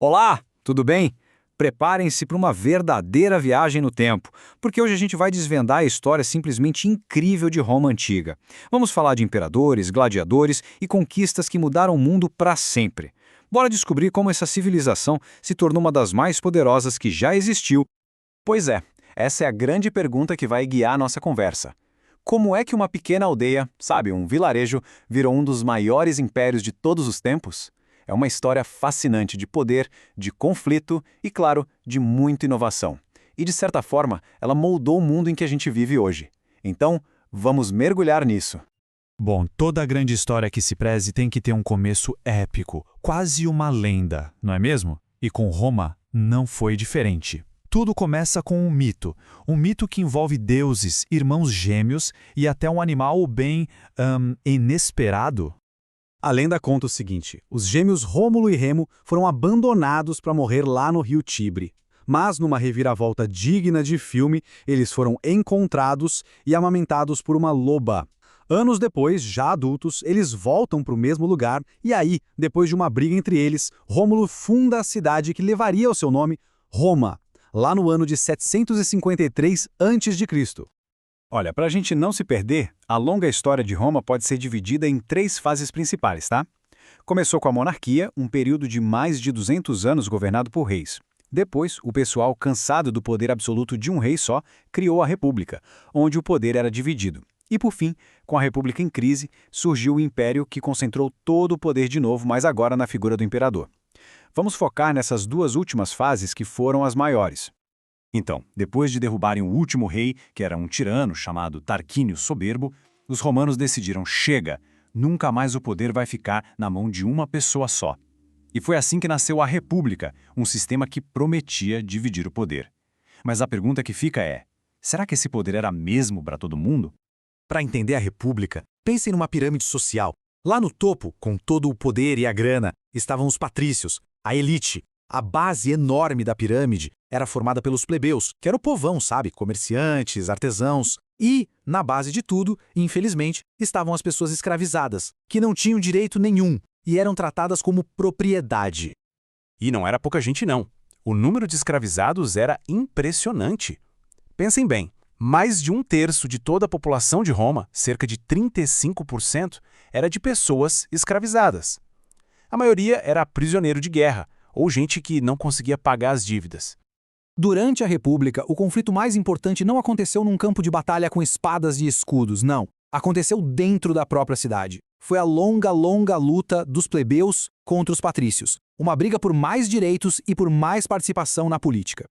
Olá, tudo bem? Preparem-se para uma verdadeira viagem no tempo, porque hoje a gente vai desvendar a história simplesmente incrível de Roma antiga. Vamos falar de imperadores, gladiadores e conquistas que mudaram o mundo para sempre. Bora descobrir como essa civilização se tornou uma das mais poderosas que já existiu. Pois é, essa é a grande pergunta que vai guiar a nossa conversa. Como é que uma pequena aldeia, sabe, um vilarejo, virou um dos maiores impérios de todos os tempos? É uma história fascinante de poder, de conflito e, claro, de muita inovação. E, de certa forma, ela moldou o mundo em que a gente vive hoje. Então, vamos mergulhar nisso. Bom, toda grande história que se preze tem que ter um começo épico, quase uma lenda, não é mesmo? E com Roma não foi diferente. Tudo começa com um mito que envolve deuses, irmãos gêmeos e até um animal bem inesperado. A lenda conta o seguinte: os gêmeos Rômulo e Remo foram abandonados para morrer lá no rio Tibre. Mas, numa reviravolta digna de filme, eles foram encontrados e amamentados por uma loba. Anos depois, já adultos, eles voltam para o mesmo lugar e aí, depois de uma briga entre eles, Rômulo funda a cidade que levaria o seu nome, Roma, lá no ano de 753 a.C. Olha, para a gente não se perder, a longa história de Roma pode ser dividida em três fases principais, tá? Começou com a monarquia, um período de mais de 200 anos governado por reis. Depois, o pessoal, cansado do poder absoluto de um rei só, criou a República, onde o poder era dividido. E por fim, com a República em crise, surgiu o Império que concentrou todo o poder de novo, mas agora na figura do imperador. Vamos focar nessas duas últimas fases que foram as maiores. Então, depois de derrubarem o último rei, que era um tirano chamado Tarquínio Soberbo, os romanos decidiram: chega, nunca mais o poder vai ficar na mão de uma pessoa só. E foi assim que nasceu a República, um sistema que prometia dividir o poder. Mas a pergunta que fica é: será que esse poder era mesmo para todo mundo? Para entender a República, pensem numa pirâmide social. Lá no topo, com todo o poder e a grana, estavam os patrícios, a elite. A base enorme da pirâmide era formada pelos plebeus, que era o povão, sabe? Comerciantes, artesãos. E, na base de tudo, infelizmente, estavam as pessoas escravizadas, que não tinham direito nenhum e eram tratadas como propriedade. E não era pouca gente, não. O número de escravizados era impressionante. Pensem bem, mais de um terço de toda a população de Roma, cerca de 35%, era de pessoas escravizadas. A maioria era prisioneiro de guerra, ou gente que não conseguia pagar as dívidas. Durante a República, o conflito mais importante não aconteceu num campo de batalha com espadas e escudos, não. Aconteceu dentro da própria cidade. Foi a longa luta dos plebeus contra os patrícios. Uma briga por mais direitos e por mais participação na política.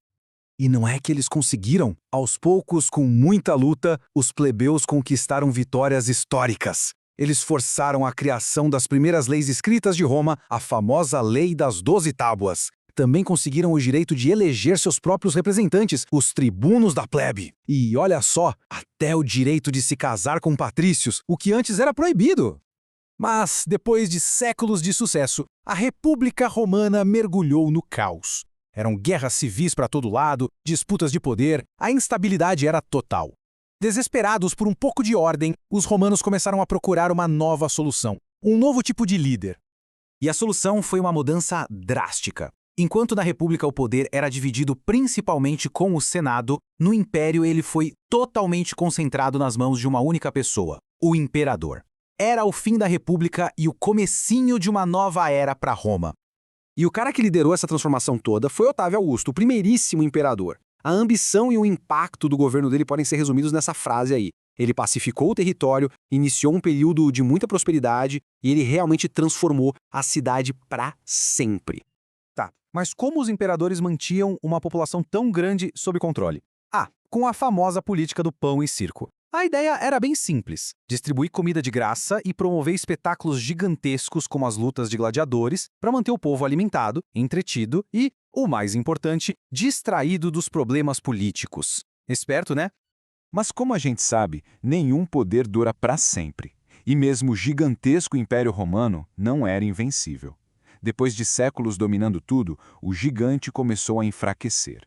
E não é que eles conseguiram? Aos poucos, com muita luta, os plebeus conquistaram vitórias históricas. Eles forçaram a criação das primeiras leis escritas de Roma, a famosa Lei das 12 Tábuas. Também conseguiram o direito de eleger seus próprios representantes, os tribunos da plebe. E olha só, até o direito de se casar com patrícios, o que antes era proibido. Mas, depois de séculos de sucesso, a República Romana mergulhou no caos. Eram guerras civis para todo lado, disputas de poder, a instabilidade era total. Desesperados por um pouco de ordem, os romanos começaram a procurar uma nova solução, um novo tipo de líder. E a solução foi uma mudança drástica. Enquanto na República o poder era dividido principalmente com o Senado, no Império ele foi totalmente concentrado nas mãos de uma única pessoa, o imperador. Era o fim da República e o comecinho de uma nova era para Roma. E o cara que liderou essa transformação toda foi Otávio Augusto, o primeiríssimo imperador. A ambição e o impacto do governo dele podem ser resumidos nessa frase aí. Ele pacificou o território, iniciou um período de muita prosperidade e ele realmente transformou a cidade para sempre. Tá, mas como os imperadores mantinham uma população tão grande sob controle? Com a famosa política do pão e circo. A ideia era bem simples: distribuir comida de graça e promover espetáculos gigantescos como as lutas de gladiadores para manter o povo alimentado, entretido e, o mais importante, distraído dos problemas políticos. Esperto, né? Mas como a gente sabe, nenhum poder dura para sempre. E mesmo o gigantesco Império Romano não era invencível. Depois de séculos dominando tudo, o gigante começou a enfraquecer.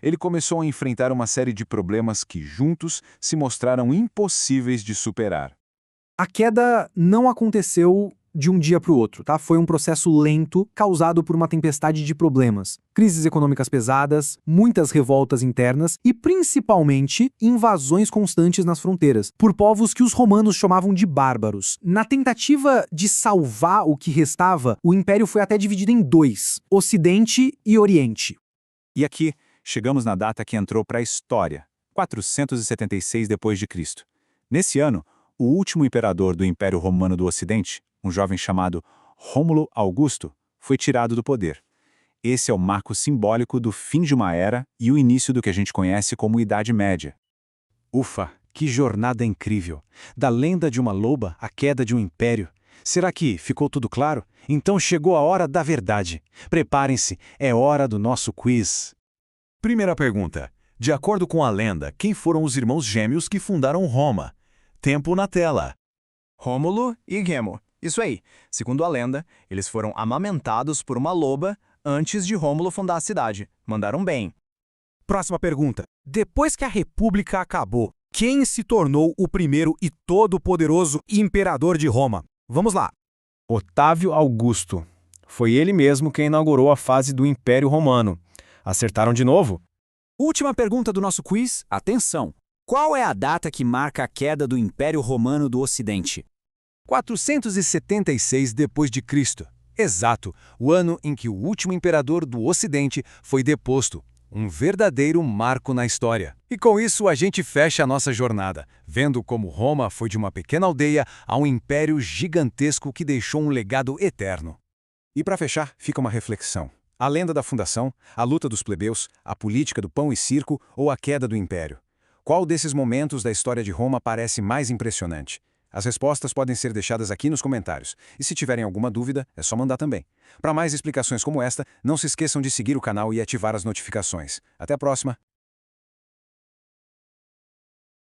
Ele começou a enfrentar uma série de problemas que, juntos, se mostraram impossíveis de superar. A queda não aconteceu de um dia para o outro, tá? Foi um processo lento, causado por uma tempestade de problemas. Crises econômicas pesadas, muitas revoltas internas e, principalmente, invasões constantes nas fronteiras, por povos que os romanos chamavam de bárbaros. Na tentativa de salvar o que restava, o Império foi até dividido em dois, Ocidente e Oriente. E aqui, chegamos na data que entrou para a história, 476 d.C. Nesse ano, o último imperador do Império Romano do Ocidente, um jovem chamado Rômulo Augusto, foi tirado do poder. Esse é o marco simbólico do fim de uma era e o início do que a gente conhece como Idade Média. Ufa, que jornada incrível! Da lenda de uma loba à queda de um império. Será que ficou tudo claro? Então chegou a hora da verdade. Preparem-se, é hora do nosso quiz. Primeira pergunta. De acordo com a lenda, quem foram os irmãos gêmeos que fundaram Roma? Tempo na tela. Rômulo e Remo. Isso aí. Segundo a lenda, eles foram amamentados por uma loba antes de Rômulo fundar a cidade. Mandaram bem. Próxima pergunta. Depois que a República acabou, quem se tornou o primeiro e todo-poderoso imperador de Roma? Vamos lá. Otávio Augusto. Foi ele mesmo quem inaugurou a fase do Império Romano. Acertaram de novo? Última pergunta do nosso quiz. Atenção! Qual é a data que marca a queda do Império Romano do Ocidente? 476 d.C. Exato, o ano em que o último imperador do Ocidente foi deposto. Um verdadeiro marco na história. E com isso a gente fecha a nossa jornada, vendo como Roma foi de uma pequena aldeia a um império gigantesco que deixou um legado eterno. E para fechar, fica uma reflexão. A lenda da fundação, a luta dos plebeus, a política do pão e circo ou a queda do império? Qual desses momentos da história de Roma parece mais impressionante? As respostas podem ser deixadas aqui nos comentários. E se tiverem alguma dúvida, é só mandar também. Para mais explicações como esta, não se esqueçam de seguir o canal e ativar as notificações. Até a próxima!